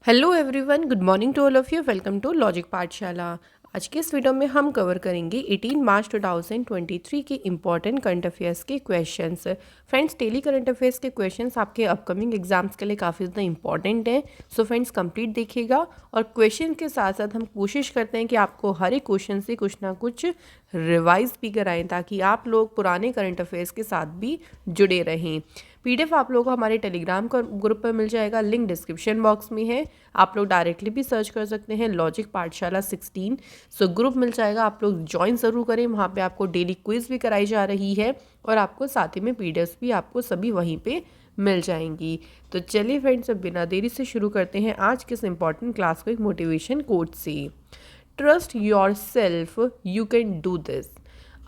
Hello everyone, good morning to all of you. Welcome to logic Pathshala. आज के इस video में हम कवर करेंगे 18 मार्च 2023 के इम्पॉर्टेंट करंट अफेयर्स के questions. Friends, daily current affairs के क्वेश्चंस आपके अपकमिंग एग्जाम्स के लिए काफ़ी ज़्यादा इंपॉर्टेंट हैं। सो फ्रेंड्स, कंप्लीट देखिएगा और क्वेश्चन के साथ साथ हम कोशिश करते हैं कि आपको हर एक क्वेश्चन से कुछ ना कुछ रिवाइज भी कराएं ताकि आप लोग पुराने करंट अफेयर्स के साथ भी जुड़े रहें। पीडीएफ आप लोगों को हमारे टेलीग्राम ग्रुप पर मिल जाएगा, लिंक डिस्क्रिप्शन बॉक्स में है। आप लोग डायरेक्टली भी सर्च कर सकते हैं लॉजिक पाठशाला 16। सो ग्रुप मिल जाएगा, आप लोग ज्वाइन ज़रूर करें। वहाँ पे आपको डेली क्विज भी कराई जा रही है और आपको साथ ही में पीडीएफ भी आपको सभी वहीं पे मिल जाएंगी। तो चलिए फ्रेंड्स, अब बिना देरी से शुरू करते हैं आज के इस इंपॉर्टेंट क्लास को एक मोटिवेशन कोट से। Trust your self, you can do this.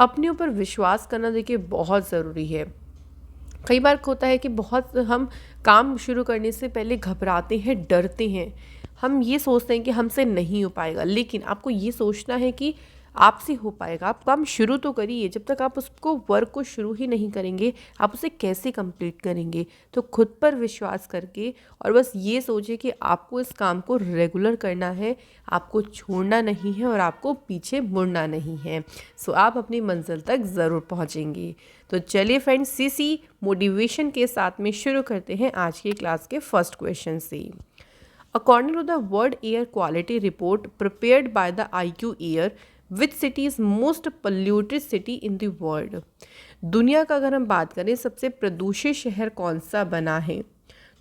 अपने ऊपर विश्वास करना देखिए बहुत ज़रूरी है। कई बार होता है कि बहुत हम काम शुरू करने से पहले घबराते हैं, डरते हैं। हम ये सोचते हैं कि हमसे नहीं हो पाएगा, लेकिन आपको ये सोचना है कि आपसे हो पाएगा। आप काम शुरू तो करिए। जब तक आप उसको वर्क को शुरू ही नहीं करेंगे, आप उसे कैसे कंप्लीट करेंगे? तो खुद पर विश्वास करके और बस ये सोचिए कि आपको इस काम को रेगुलर करना है, आपको छोड़ना नहीं है और आपको पीछे मुड़ना नहीं है। सो आप अपनी मंजिल तक ज़रूर पहुँचेंगे। तो चलिए फ्रेंड्स, सीसी मोटिवेशन के साथ में शुरू करते हैं आज की क्लास के फर्स्ट क्वेश्चन से। According to the world air quality report prepared by the IQ air, which city is most polluted city in the world? दुनिया का अगर हम बात करें सबसे प्रदूषित शहर कौन सा बना है,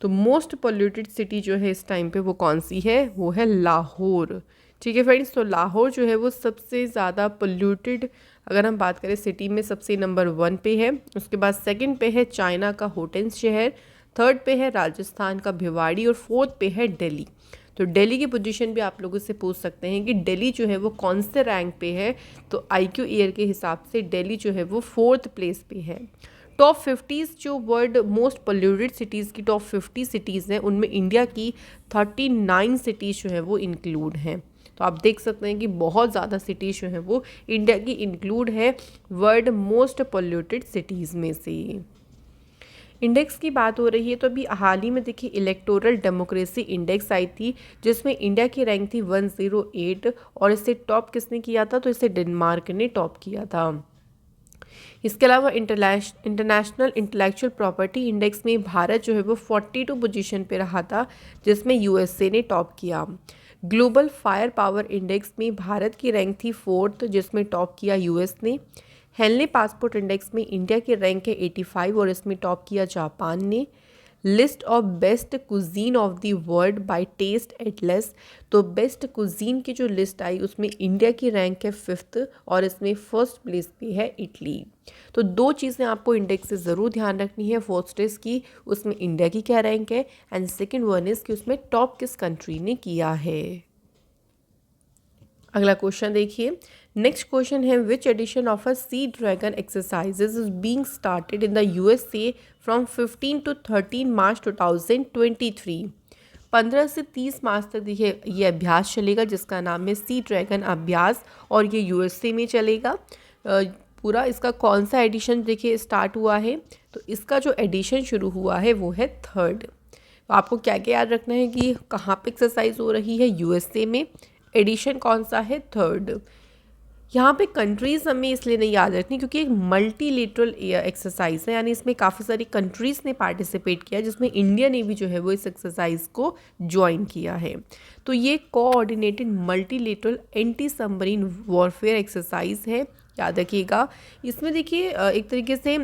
तो मोस्ट पोल्यूटेड सिटी जो है इस टाइम पे वो कौन सी है? वो है लाहौर। ठीक है फ्रेंड्स, तो लाहौर जो है वो सबसे ज़्यादा पोल्यूटेड अगर हम बात करें सिटी में सबसे नंबर 1 पे है। उसके बाद सेकंड पे है चाइना का होटेंस शहर, थर्ड पे है राजस्थान का भिवाड़ी और फोर्थ पे है दिल्ली। तो दिल्ली की पोजीशन भी आप लोगों से पूछ सकते हैं कि दिल्ली जो है वो कौन से रैंक पे है। तो IQ एयर के हिसाब से दिल्ली जो है वो 4th प्लेस पे है। टॉप 50 जो वर्ल्ड मोस्ट पोल्यूटेड सिटीज़ की टॉप 50 सिटीज़ हैं, उनमें इंडिया की 39 सिटीज़ जो है वो इंक्लूड हैं। तो आप देख सकते हैं कि बहुत ज़्यादा सिटीज़ जो है वो इंडिया की इंक्लूड है वर्ल्ड मोस्ट पोल्यूटेड सिटीज़ में से। इंडेक्स की बात हो रही है तो अभी हाल ही में देखिए इलेक्टोरल डेमोक्रेसी इंडेक्स आई थी, जिसमें इंडिया की रैंक थी 108 और इसे टॉप किसने किया था? तो इसे डेनमार्क ने टॉप किया था। इसके अलावा इंटरनेशनल इंटेलेक्चुअल प्रॉपर्टी इंडेक्स में भारत जो है वो 42 पोजीशन पे रहा था, जिसमें USA ने टॉप किया। ग्लोबल फायर पावर इंडेक्स में भारत की रैंक थी 4th, जिसमें टॉप किया US ने। हेनली पासपोर्ट इंडेक्स में इंडिया की रैंक है 85 और इसमें टॉप किया जापान ने। List of best cuisine of the world by taste atlas, तो बेस्ट कुजीन की जो लिस्ट आई उसमें इंडिया की रैंक है 5th और इसमें फर्स्ट प्लेस पे है इटली। तो दो चीज़ें आपको इंडेक्स से ज़रूर ध्यान रखनी है। फर्स्ट इज़ की उसमें इंडिया की क्या रैंक है एंड सेकेंड वन इज़ कि उसमें टॉप किस कंट्री ने किया है। अगला क्वेश्चन देखिए। नेक्स्ट क्वेश्चन है, which edition of a sea dragon exercises is being started in the USA from 15 to 13 March 2023? 15 से 30 मार्च तक देखिए ये अभ्यास चलेगा, जिसका नाम है सी ड्रैगन अभ्यास और ये USA में चलेगा। पूरा इसका कौन सा एडिशन देखिए स्टार्ट हुआ है, तो इसका जो एडिशन शुरू हुआ है वो है 3rd। तो आपको क्या क्या याद रखना है कि कहाँ पे एक्सरसाइज हो रही है? USA में। एडिशन कौन सा है? 3rd। यहाँ पे कंट्रीज़ हमें इसलिए नहीं याद रखनी क्योंकि एक मल्टीलेटरल एक्सरसाइज है, यानी इसमें काफ़ी सारी कंट्रीज़ ने पार्टिसिपेट किया, जिसमें इंडिया ने भी जो है वो इस एक्सरसाइज को ज्वाइन किया है। तो ये coordinated multilateral anti submarine warfare exercise है, याद रखिएगा। इसमें देखिए एक तरीके से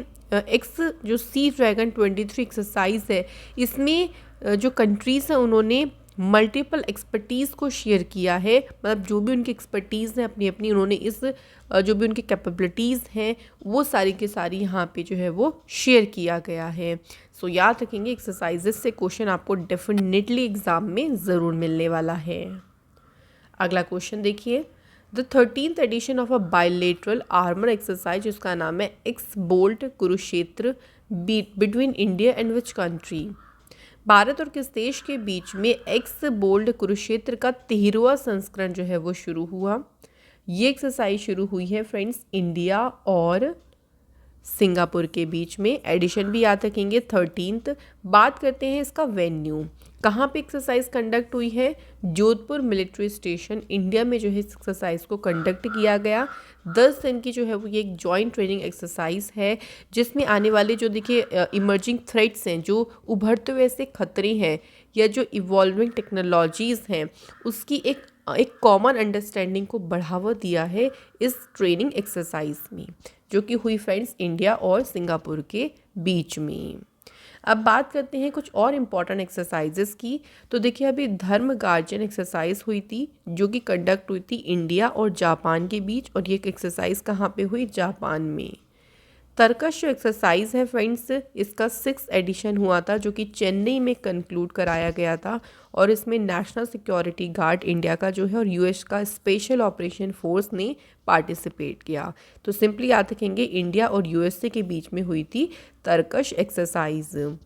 जो सी ड्रैगन 23 एक्सरसाइज है, इसमें जो कंट्रीज़ हैं उन्होंने मल्टीपल एक्सपर्टीज़ को शेयर किया है। मतलब जो भी उनकी एक्सपर्टीज़ है अपनी अपनी, उन्होंने इस जो भी उनकी कैपेबिलिटीज़ हैं वो सारी की सारी यहाँ पे जो है वो शेयर किया गया है। सो याद रखेंगे, एक्सरसाइजेस से क्वेश्चन आपको डेफिनेटली एग्ज़ाम में ज़रूर मिलने वाला है। अगला क्वेश्चन देखिए। The 13th edition of a bilateral armour exercise, जिसका नाम है ex bolt Kurukshetra, between India and which country? Bharat और किस देश के बीच में एक्स बोल्ड कुरुक्षेत्र का 13वां संस्करण जो है वो शुरू हुआ? ये एक्सरसाइज शुरू हुई है फ्रेंड्स इंडिया और सिंगापुर के बीच में। एडिशन भी याद रखेंगे 13th। बात करते हैं इसका वेन्यू, कहाँ पे एक्सरसाइज कंडक्ट हुई है, जोधपुर मिलिट्री स्टेशन इंडिया में जो है इस एक्सरसाइज को कंडक्ट किया गया। 10 दिन की जो है वो ये एक जॉइंट ट्रेनिंग एक्सरसाइज है, जिसमें आने वाले जो देखिए इमर्जिंग थ्रेट्स हैं, जो उभरते हुए ऐसे खतरे हैं या जो इवॉल्विंग टेक्नोलॉजीज़ हैं, उसकी एक कॉमन अंडरस्टैंडिंग को बढ़ावा दिया है इस ट्रेनिंग एक्सरसाइज में, जो कि हुई फ्रेंड्स इंडिया और सिंगापुर के बीच में। अब बात करते हैं कुछ और इम्पॉर्टेंट एक्सरसाइजेस की। तो देखिए अभी धर्म गार्जियन एक्सरसाइज हुई थी, जो कि कंडक्ट हुई थी इंडिया और जापान के बीच, और ये एक्सरसाइज कहाँ पे हुई, जापान में। तर्कश जो एक्सरसाइज है फ्रेंड्स, इसका 6th एडिशन हुआ था, जो कि चेन्नई में कंक्लूड कराया गया था, और इसमें नेशनल सिक्योरिटी गार्ड इंडिया का जो है और यूएस का स्पेशल ऑपरेशन फोर्स ने पार्टिसिपेट किया। तो सिंपली याद रखेंगे इंडिया और यूएसए के बीच में हुई थी तर्कश एक्सरसाइज।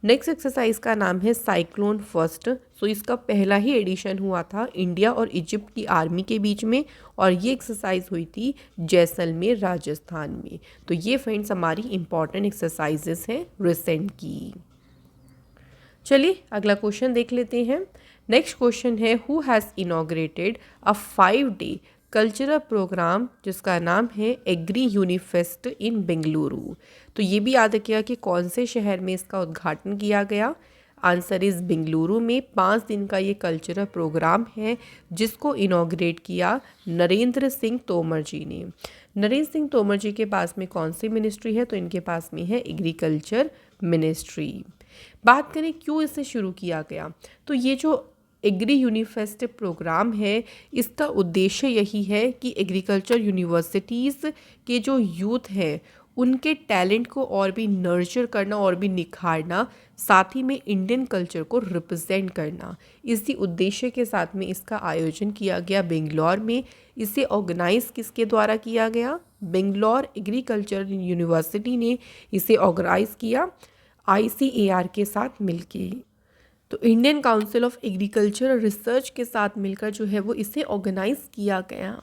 नेक्स्ट एक्सरसाइज का नाम है साइक्लोन फर्स्ट। सो इसका पहला ही एडिशन हुआ था इंडिया और इजिप्ट की आर्मी के बीच में, और ये एक्सरसाइज हुई थी जैसलमेर राजस्थान में। तो ये फ्रेंड्स हमारी इंपॉर्टेंट एक्सरसाइजेस हैं रिसेंट की। चलिए अगला क्वेश्चन देख लेते हैं। नेक्स्ट क्वेश्चन है, who has inaugurated a 5-day cultural programme जिसका नाम है एग्री यूनिफेस्ट इन बेंगलुरु। तो ये भी याद रखिएगा कि कौन से शहर में इसका उद्घाटन किया गया। आंसर इज़ बेंगलुरु में 5 दिन का ये कल्चरल प्रोग्राम है, जिसको इनॉग्रेट किया नरेंद्र सिंह तोमर जी ने। नरेंद्र सिंह तोमर जी के पास में कौन सी मिनिस्ट्री है, तो इनके पास में है एग्रीकल्चर मिनिस्ट्री। बात करें क्यों इसे शुरू किया गया, तो ये जो एग्री यूनिफेस्ट प्रोग्राम है, इसका उद्देश्य यही है कि एग्रीकल्चर यूनिवर्सिटीज़ के जो यूथ हैं उनके टैलेंट को और भी नर्चर करना और भी निखारना, साथ ही में इंडियन कल्चर को रिप्रेजेंट करना। इसी उद्देश्य के साथ में इसका आयोजन किया गया बेंगलोर में। इसे ऑर्गेनाइज किसके द्वारा किया गया, बेंगलोर एग्रीकल्चर यूनिवर्सिटी ने इसे ऑर्गेनाइज किया ICAR के साथ मिलके। तो Indian council of agriculture research के साथ मिलकर जो है वो इसे ऑर्गेनाइज किया गया।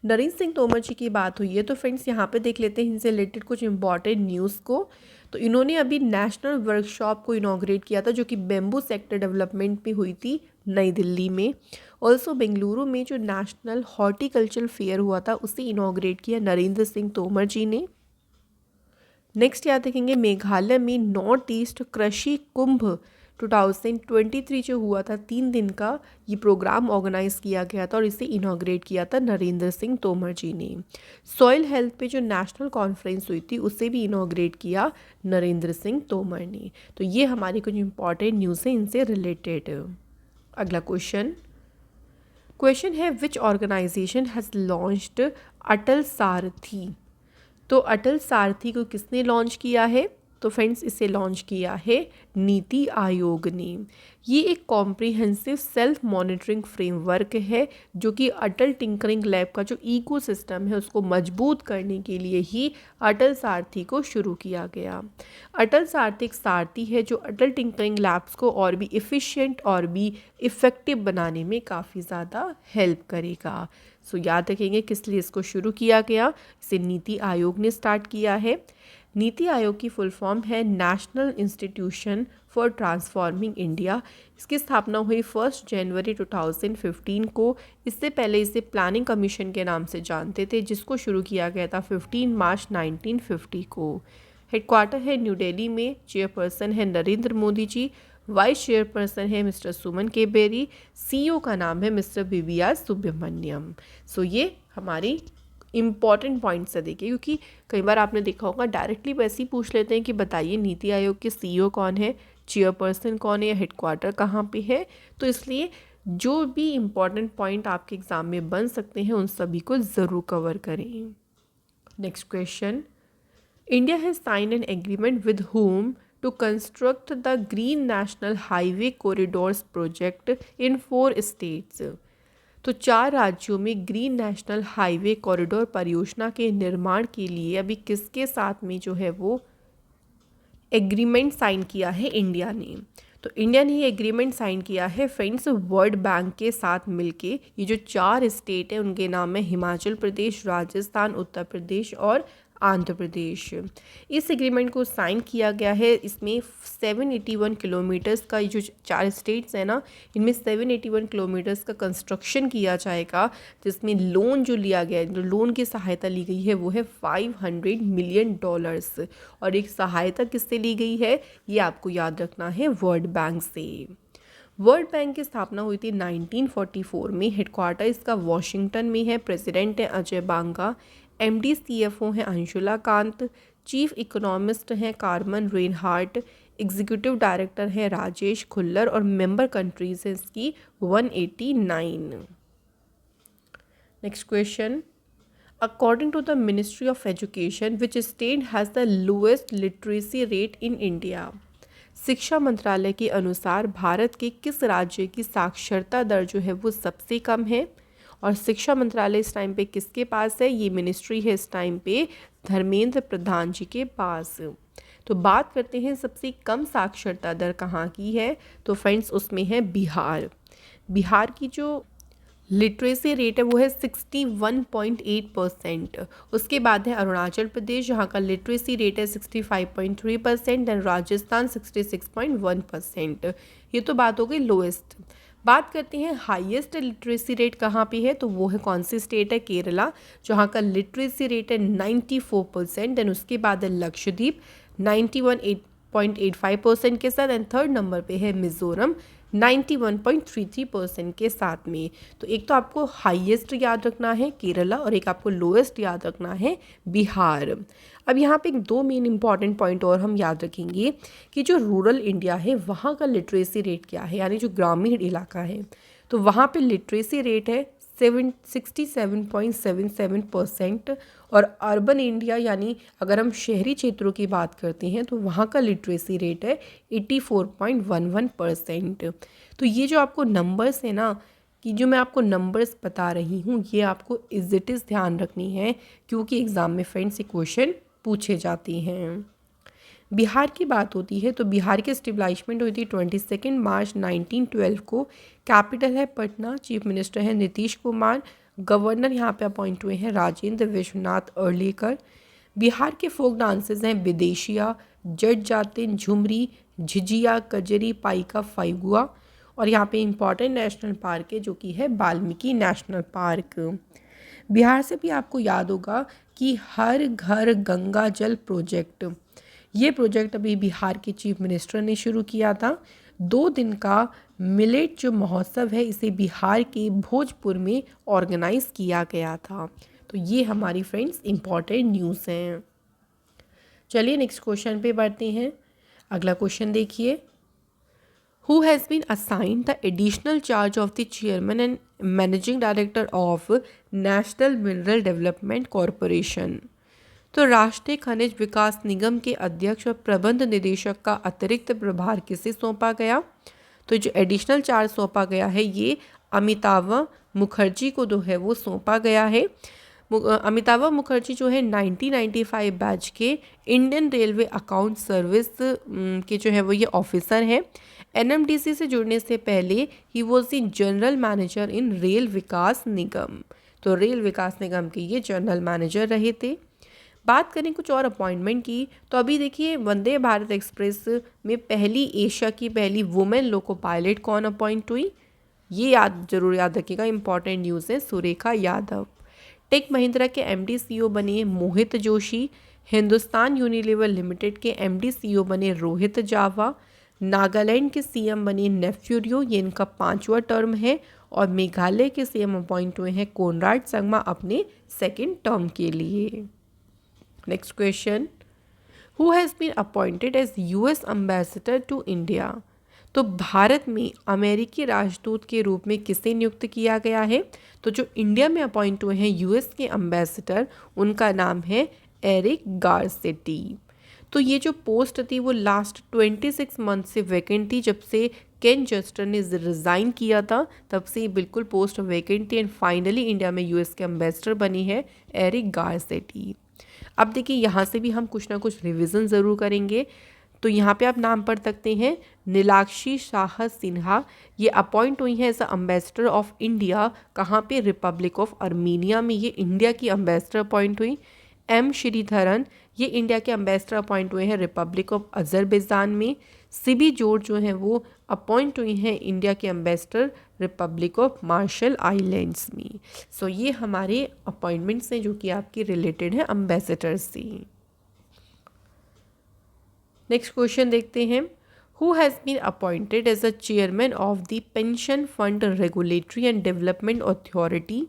नरेंद्र सिंह तोमर जी की बात हुई है, तो फ्रेंड्स यहाँ पे देख लेते हैं इनसे रिलेटेड कुछ इंपॉर्टेंट न्यूज़ को। तो इन्होंने अभी नेशनल वर्कशॉप को इनॉग्रेट किया था, जो कि बेम्बू सेक्टर डेवलपमेंट में हुई थी नई दिल्ली में। ऑल्सो बेंगलुरु में जो नेशनल हॉर्टिकल्चर फेयर हुआ था, उसे इनॉग्रेट किया नरेंद्र सिंह तोमर जी ने। नेक्स्ट याद रखेंगे मेघालय में नॉर्थ ईस्ट कृषि कुंभ 2023 जो हुआ था, 3 दिन का ये प्रोग्राम ऑर्गेनाइज किया गया था, और इसे इनॉग्रेट किया था नरेंद्र सिंह तोमर जी ने। सॉइल हेल्थ पे जो नेशनल कॉन्फ्रेंस हुई थी, उसे भी इनॉग्रेट किया नरेंद्र सिंह तोमर ने। तो ये हमारी कुछ इंपॉर्टेंट न्यूज़ है इनसे रिलेटेड। अगला क्वेश्चन है, विच ऑर्गेनाइजेशन हैज़ लॉन्च्ड अटल सारथी। तो अटल सारथी को किसने लॉन्च किया है, तो फ्रेंड्स इसे लॉन्च किया है नीति आयोग ने। ये एक कॉम्प्रिहेंसिव सेल्फ मॉनिटरिंग फ्रेमवर्क है, जो कि अटल टिंकरिंग लैब का जो इकोसिस्टम है उसको मजबूत करने के लिए ही अटल सारथी को शुरू किया गया। अटल सारथी एक सारथी है जो अटल टिंकरिंग लैब्स को और भी इफ़िशिएंट और भी इफ़ेक्टिव बनाने में काफ़ी ज़्यादा हेल्प करेगा। सो याद रखेंगे किस लिए इसको शुरू किया गया, इसे नीति आयोग ने स्टार्ट किया है। नीति आयोग की फुल फॉर्म है national institution for transforming India. इसकी स्थापना हुई 1 जनवरी 2015 को। इससे पहले इसे प्लानिंग कमीशन के नाम से जानते थे, जिसको शुरू किया गया था 15 मार्च 1950 को। हेडक्वार्टर है न्यू दिल्ली में। चेयरपर्सन है नरेंद्र मोदी जी। वाइस चेयरपर्सन है मिस्टर सुमन केबेरी। CEO का नाम है मिस्टर BVR सुब्रमण्यम। सो ये हमारी इम्पॉर्टेंट पॉइंट्स है देखिए, क्योंकि कई बार आपने देखा होगा डायरेक्टली वैसे ही पूछ लेते हैं कि बताइए नीति आयोग के CEO कौन है, चेयरपर्सन कौन है, या हेडक्वार्टर कहाँ पे है। तो इसलिए जो भी इम्पॉर्टेंट पॉइंट आपके एग्ज़ाम में बन सकते हैं उन सभी को ज़रूर कवर करें। Next question, India has sign an agreement with whom to construct the Green National Highway Corridors project in 4 states। तो 4 राज्यों में ग्रीन नेशनल हाईवे कॉरिडोर परियोजना के निर्माण के लिए अभी किसके साथ में जो है वो एग्रीमेंट साइन किया है इंडिया ने। तो इंडिया ने ये एग्रीमेंट साइन किया है फ्रेंड्स वर्ल्ड बैंक के साथ मिलके। ये जो 4 स्टेट है उनके नाम है हिमाचल प्रदेश, राजस्थान, उत्तर प्रदेश और आंध्र प्रदेश। इस एग्रीमेंट को साइन किया गया है। इसमें 781 किलोमीटर्स का, ये जो 4 स्टेट्स हैं ना, इनमें 781 किलोमीटर्स का कंस्ट्रक्शन किया जाएगा, जिसमें लोन जो लिया गया है, जो लोन की सहायता ली गई है वो है $500 मिलियन। और एक सहायता किससे ली गई है, ये आपको याद रखना है, वर्ल्ड बैंक से। वर्ल्ड बैंक की स्थापना हुई थी 1944 में। हेडक्वार्टर इसका वॉशिंगटन में है। प्रेसिडेंट है अजय बांगा। एमडी सीएफओ हैं अंशुला कांत। चीफ इकोनॉमिस्ट हैं कार्मन रेनहार्ट। एग्जीक्यूटिव डायरेक्टर हैं राजेश खुल्लर और मेंबर कंट्रीज हैं इसकी 189। Next question, according to the Ministry of Education, which state has the lowest literacy rate in India? शिक्षा मंत्रालय के अनुसार भारत के किस राज्य की साक्षरता दर जो है वो सबसे कम है? और शिक्षा मंत्रालय इस टाइम पे किसके पास है? ये मिनिस्ट्री है इस टाइम पे धर्मेंद्र प्रधान जी के पास। तो बात करते हैं सबसे कम साक्षरता दर कहाँ की है, तो फ्रेंड्स उसमें है बिहार। बिहार की जो लिटरेसी रेट है वो है 61.8%। उसके बाद है अरुणाचल प्रदेश, जहाँ का लिटरेसी रेट है 65.3%। एंड राजस्थान 66.1%। ये तो बात हो गई लोएस्ट। बात करते हैं हाईएस्ट लिटरेसी रेट कहाँ पे है, तो वो है कौन सी स्टेट है? केरला, जहाँ का लिटरेसी रेट है 94%। एंड उसके बाद है लक्षद्वीप 91.85% के साथ। एंड थर्ड नंबर पे है मिजोरम 91.33% के साथ में। तो एक तो आपको हाईएस्ट याद रखना है केरला और एक आपको लोएस्ट याद रखना है बिहार। अब यहाँ पे एक दो मेन इंपॉर्टेंट पॉइंट और हम याद रखेंगे कि जो रूरल इंडिया है वहाँ का लिटरेसी रेट क्या है, यानी जो ग्रामीण इलाका है, तो वहाँ पे लिटरेसी रेट है 67.77%। और अर्बन इंडिया यानी अगर हम शहरी क्षेत्रों की बात करते हैं तो वहाँ का लिटरेसी रेट है 84.11%। तो ये जो आपको नंबर्स है ना, कि जो मैं आपको नंबर्स बता रही हूँ, ये आपको इज इट इज़ ध्यान रखनी है, क्योंकि एग्ज़ाम में फ्रेंड्स ये क्वेश्चन पूछे जाते हैं। बिहार की बात होती है तो बिहार की स्टेब्लिशमेंट हुई थी 22 मार्च 1912 को। कैपिटल है पटना। चीफ मिनिस्टर है नीतीश कुमार। गवर्नर यहाँ पे अपॉइंट हुए हैं राजेंद्र विश्वनाथ अर्लेकर। बिहार के फोक डांसेस हैं विदेशिया, जट जातिन, झुमरी, झिझिया, कजरी, पाइका, फाइगुआ। और यहाँ पे इंपॉर्टेंट नेशनल पार्क है जो कि है वाल्मीकि नेशनल पार्क। बिहार से भी आपको याद होगा कि हर घर गंगा जल प्रोजेक्ट, ये प्रोजेक्ट अभी बिहार के चीफ मिनिस्टर ने शुरू किया था। 2 दिन का मिलेट जो महोत्सव है इसे बिहार के भोजपुर में ऑर्गेनाइज किया गया था। तो ये हमारी फ्रेंड्स इम्पॉर्टेंट न्यूज़ हैं। चलिए नेक्स्ट क्वेश्चन पे बढ़ते हैं। अगला क्वेश्चन देखिए, who has been assigned the additional charge of the chairman and managing director of national mineral development corporation? तो राष्ट्रीय खनिज विकास निगम के अध्यक्ष और प्रबंध निदेशक का अतिरिक्त प्रभार किसे सौंपा गया? तो जो एडिशनल चार्ज सौंपा गया है ये अमिताभ मुखर्जी को जो है वो सौंपा गया है। अमिताभ मुखर्जी जो है 1995 बैच के इंडियन रेलवे अकाउंट सर्विस के जो है वो ये ऑफिसर हैं। एनएमडीसी से जुड़ने से पहले ही was the general manager in Rail Vikas Nigam. तो रेल विकास निगम के ये जनरल मैनेजर रहे थे। बात करें कुछ और अपॉइंटमेंट की, तो अभी देखिए वंदे भारत एक्सप्रेस में पहली एशिया की पहली वुमेन लोको पायलट कौन अपॉइंट हुई? ये जरूर याद रखिएगा, इंपॉर्टेंट न्यूज़ है। सुरेखा यादव। टेक महिंद्रा के एमडी सीईओ बने मोहित जोशी। हिंदुस्तान यूनिलीवर लिमिटेड के एमडी सीईओ बने रोहित जावा। नागालैंड के सीएम बने नेफ्यूरियो, ये इनका 5वां टर्म है। और मेघालय के सीएम अपॉइंट हुए हैं कोनराड संगमा अपने 2nd टर्म के लिए। Next question, who has been appointed as US ambassador to India? तो भारत में अमेरिकी राजदूत के रूप में किसे नियुक्त किया गया है? तो जो इंडिया में अपॉइंट हुए हैं यूएस के एम्बेसडर, उनका नाम है एरिक गारसेटी। तो ये जो पोस्ट थी वो लास्ट 26 मंथ से वैकेंट थी। जब से केन जस्टर ने रिज़ाइन किया था तब से बिल्कुल पोस्ट वैकेंट थी। एंड फाइनली इंडिया में यूएस के एम्बेसडर बनी है एरिक गारसेटी। अब देखिए यहाँ से भी हम कुछ ना कुछ रिवीजन ज़रूर करेंगे। तो यहाँ पे आप नाम पढ़ सकते हैं नीलाक्षी शाह सिन्हा। ये अपॉइंट हुई हैं एज अम्बेसडर ऑफ इंडिया। कहाँ पे? रिपब्लिक ऑफ आर्मीनिया में ये इंडिया की अम्बेसडर अपॉइंट हुई। एम श्रीधरन ये इंडिया के एम्बेसडर अपॉइंट हुए हैं रिपब्लिक ऑफ अजरबैजान में। सीबी जॉर्ज जो हैं वो अपॉइंट हुई हैं इंडिया के ambassador Republic of Marshall Islands में। सो ये हमारे अपॉइंटमेंट्स हैं जो कि आपके रिलेटेड हैं एम्बेसडर से। नेक्स्ट क्वेश्चन देखते हैं। Who has been appointed as a chairman of the pension fund regulatory and development authority.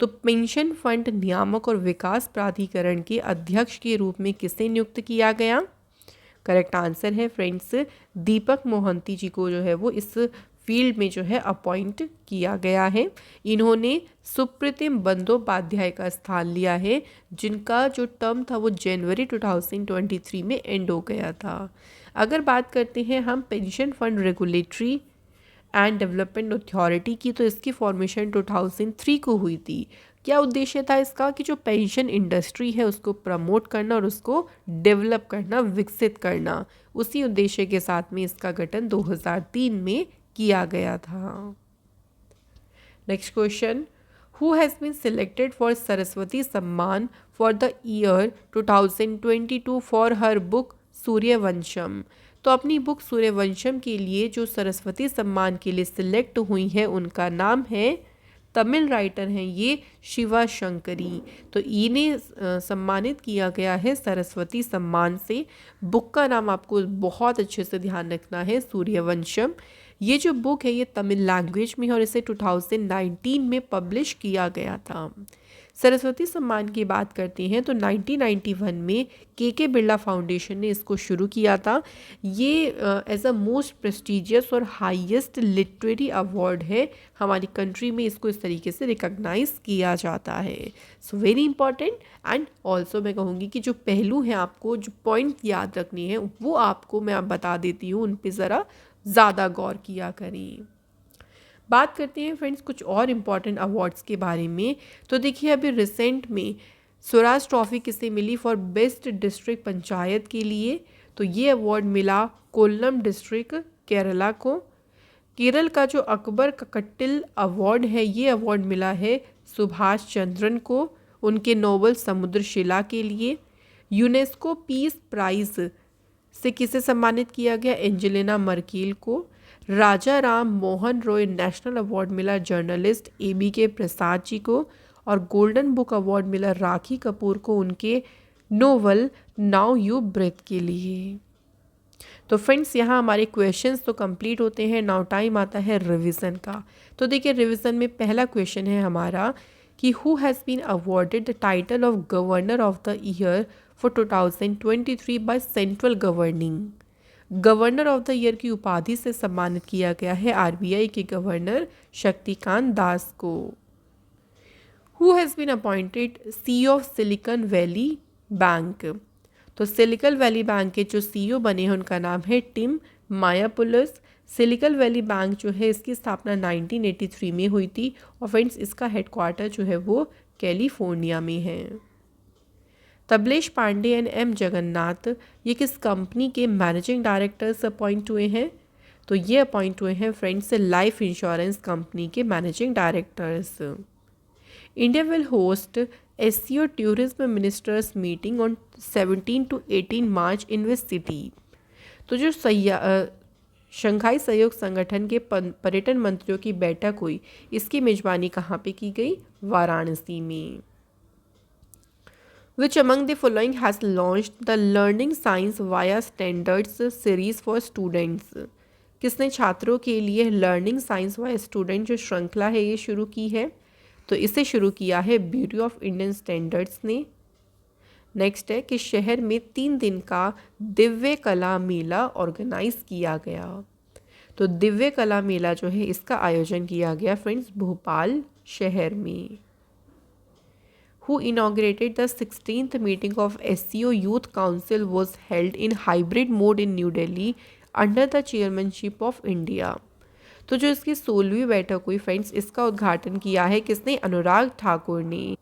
तो पेंशन फंड नियामक और विकास प्राधिकरण के अध्यक्ष के रूप में किसे नियुक्त किया गया? करेक्ट आंसर है फ्रेंड्स दीपक मोहंती जी को जो है वो इस फील्ड में जो है अपॉइंट किया गया है। इन्होंने सुप्रीतिम बंदोपाध्याय का स्थान लिया है जिनका जो टर्म था वो जनवरी 2023 में एंड हो गया था। अगर बात करते हैं हम pension fund regulatory and development authority की, तो इसकी फॉर्मेशन 2003 को हुई थी। क्या उद्देश्य था इसका कि जो पेंशन इंडस्ट्री है उसको प्रमोट करना और उसको डेवलप करना, विकसित करना, उसी उद्देश्य के साथ में इसका गठन 2003 में किया गया था। Next question, who has been selected for Saraswati Samman for the year 2022 for her book Suryavansham. तो अपनी बुक सूर्यवंशम के लिए जो सरस्वती सम्मान के लिए सिलेक्ट हुई है उनका नाम है, तमिल राइटर हैं ये शिवा शंकरी। तो इन्हें सम्मानित किया गया है सरस्वती सम्मान से। बुक का नाम आपको बहुत अच्छे से ध्यान रखना है, सूर्यवंशम। ये जो बुक है ये तमिल लैंग्वेज में है और इसे 2019 में पब्लिश किया गया था। सरस्वती सम्मान की बात करते हैं तो 1991 में के बिरला फाउंडेशन ने इसको शुरू किया था। ये एज अ मोस्ट प्रेस्टिजियस और हाईएस्ट लिटरेरी अवार्ड है हमारी कंट्री में, इसको इस तरीके से रिकॉग्नाइज किया जाता है। So very important. And also मैं कहूँगी कि जो पहलू हैं आपको जो पॉइंट याद रखनी है वो आपको मैं अब बता देती हूँ, उन पर ज़रा ज़्यादा गौर किया करें। बात करते हैं फ्रेंड्स कुछ और इम्पॉर्टेंट अवार्ड्स के बारे में। तो देखिए अभी रिसेंट में स्वराज ट्रॉफी किसे मिली फॉर बेस्ट डिस्ट्रिक्ट पंचायत के लिए, तो ये अवार्ड मिला कोल्लम डिस्ट्रिक्ट केरला को। केरल का जो अकबर ककट्टिल अवार्ड है ये अवार्ड मिला है सुभाष चंद्रन को उनके नोबल समुद्र शिला के लिए। यूनेस्को पीस प्राइज से किसे सम्मानित किया गया? एंजेलिना मर्केल को। राजा राम मोहन रॉय नेशनल अवार्ड मिला जर्नलिस्ट ABK प्रसाद जी को। और गोल्डन बुक अवार्ड मिला राखी कपूर को उनके नोवेल नाउ यू ब्रेथ के लिए। तो फ्रेंड्स यहाँ हमारे क्वेश्चंस तो कंप्लीट होते हैं। नाउ टाइम आता है रिवीजन का। तो देखिए रिवीजन में पहला क्वेश्चन है हमारा कि who has been awarded the title of governor of the year for 2023 by central governor of the year की उपाधि से सम्मानित किया गया है RBI के गवर्नर शक्तिकांत दास को। Who has been appointed CEO of Silicon Valley Bank. तो सिलिकॉन वैली बैंक के जो CEO बने हैं उनका नाम है Tim Mayopoulos. Silicon Valley Bank जो है इसकी स्थापना 1983 में हुई थी और फ्रेंड्स इसका हेडक्वार्टर जो है वो कैलिफोर्निया में है। तबलेश पांडे एंड M जगन्नाथ ये किस कंपनी के मैनेजिंग डायरेक्टर्स अपॉइंट हुए हैं? तो ये अपॉइंट हुए हैं फ्रेंड्स लाइफ इंश्योरेंस कंपनी के managing directors. India will host SCO tourism ministers meeting on 17 to 18 March in which city. तो जो शंघाई सहयोग संगठन के पर्यटन मंत्रियों की बैठक हुई इसकी मेजबानी कहाँ पे की गई? वाराणसी में। Which among the following has launched the Learning Science via Standards series for students? किसने छात्रों के लिए लर्निंग साइंस वाया स्टूडेंट जो श्रृंखला है ये शुरू की है? तो इसे शुरू किया है ब्यूरो ऑफ इंडियन स्टैंडर्ड्स ने। नेक्स्ट है कि शहर में 3 दिन का दिव्य कला मेला ऑर्गेनाइज किया गया। तो दिव्य कला मेला जो है इसका आयोजन किया गया फ्रेंड्स भोपाल शहर में। Who inaugurated the 16th meeting of SCO Youth Council was held in hybrid mode in New Delhi under the chairmanship of India। तो जो इसकी 16वीं बैठक हुई फ्रेंड्स इसका उद्घाटन किया है किसने? अनुराग ठाकुर ने।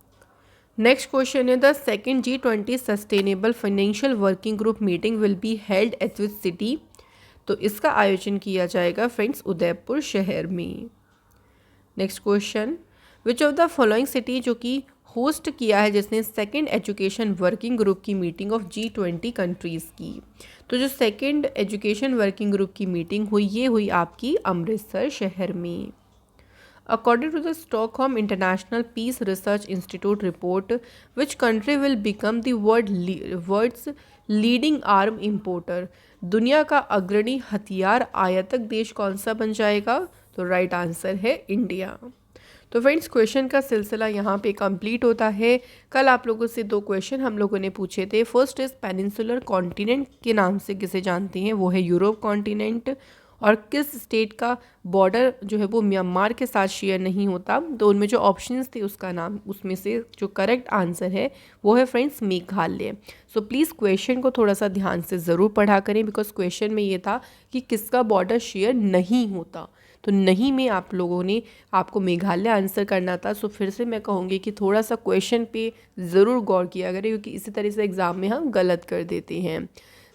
नेक्स्ट क्वेश्चन है the second G20 sustainable financial working group meeting will be held at which city. तो इसका आयोजन किया जाएगा फ्रेंड्स उदयपुर शहर में। Next question which of the following city जो कि होस्ट किया है जिसने सेकंड एजुकेशन वर्किंग ग्रुप की मीटिंग ऑफ G20 कंट्रीज़ की। तो जो सेकंड एजुकेशन वर्किंग ग्रुप की मीटिंग हुई ये हुई आपकी अमृतसर शहर में। According to the Stockholm International Peace Research Institute report, which country will become the world's leading arm importer? दुनिया का अग्रणी हथियार आयातक देश कौन सा बन जाएगा? तो राइट आंसर है इंडिया। तो फ्रेंड्स क्वेश्चन का सिलसिला यहाँ पे कंप्लीट होता है। कल आप लोगों से 2 क्वेश्चन हम लोगों ने पूछे थे। फर्स्ट इज पेनिनसुलर कॉन्टिनेंट के नाम से किसे जानते हैं, वो है यूरोप कॉन्टिनेंट। और किस स्टेट का बॉर्डर जो है वो म्यांमार के साथ शेयर नहीं होता। तो उनमें जो ऑप्शंस थे उसका नाम, उसमें से जो करेक्ट आंसर है वो है friends Meghalaya. So please question को थोड़ा सा ध्यान से ज़रूर पढ़ा करें, बिकॉज क्वेश्चन में ये था कि किसका बॉर्डर शेयर नहीं होता। तो नहीं में आप लोगों ने आपको मेघालय आंसर करना था। सो फिर से मैं कहूँगी कि थोड़ा सा क्वेश्चन पे ज़रूर गौर किया करें, क्योंकि इसी तरह से एग्ज़ाम में हम गलत कर देते हैं।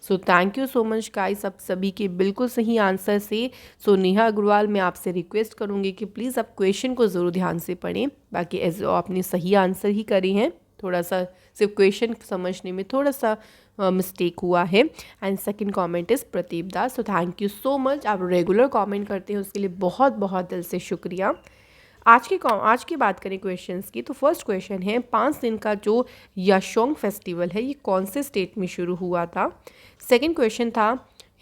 So thank you so much guys, आप सभी के बिल्कुल सही आंसर से। सो नेहा अग्रवाल, मैं आपसे रिक्वेस्ट करूँगी कि प्लीज़ आप क्वेश्चन को ज़रूर ध्यान से पढ़ें। बाकी एज आपने सही आंसर ही करे हैं, थोड़ा सा सिर्फ क्वेश्चन समझने में थोड़ा सा मिस्टेक हुआ है। And second comment is Pradeep Das. So thank you so much, आप रेगुलर कमेंट करते हैं उसके लिए बहुत बहुत दिल से शुक्रिया। आज की बात करें क्वेश्चंस की, तो फर्स्ट क्वेश्चन है 5 दिन का जो याशोंग फेस्टिवल है ये कौन से स्टेट में शुरू हुआ था। सेकंड क्वेश्चन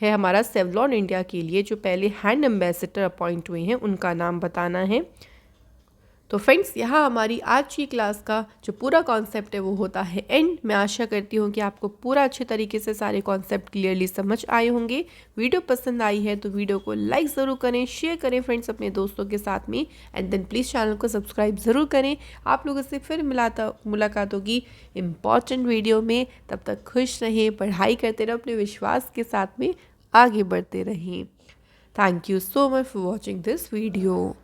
है हमारा सेवलॉन इंडिया के लिए जो पहले हैंड एम्बेसडर अपॉइंट हुए हैं उनका नाम बताना है। तो फ्रेंड्स यहाँ हमारी आज की क्लास का जो पूरा कॉन्सेप्ट है वो होता है एंड। मैं आशा करती हूँ कि आपको पूरा अच्छे तरीके से सारे कॉन्सेप्ट क्लियरली समझ आए होंगे। वीडियो पसंद आई है तो वीडियो को लाइक ज़रूर करें, शेयर करें फ्रेंड्स अपने दोस्तों के साथ में, एंड देन प्लीज़ चैनल को सब्सक्राइब ज़रूर करें। आप लोगों से फिर मुलाकात होगी इम्पॉर्टेंट वीडियो में। तब तक खुश रहें, पढ़ाई करते रहें, अपने विश्वास के साथ में आगे बढ़ते रहें। Thank you so much for watching this video.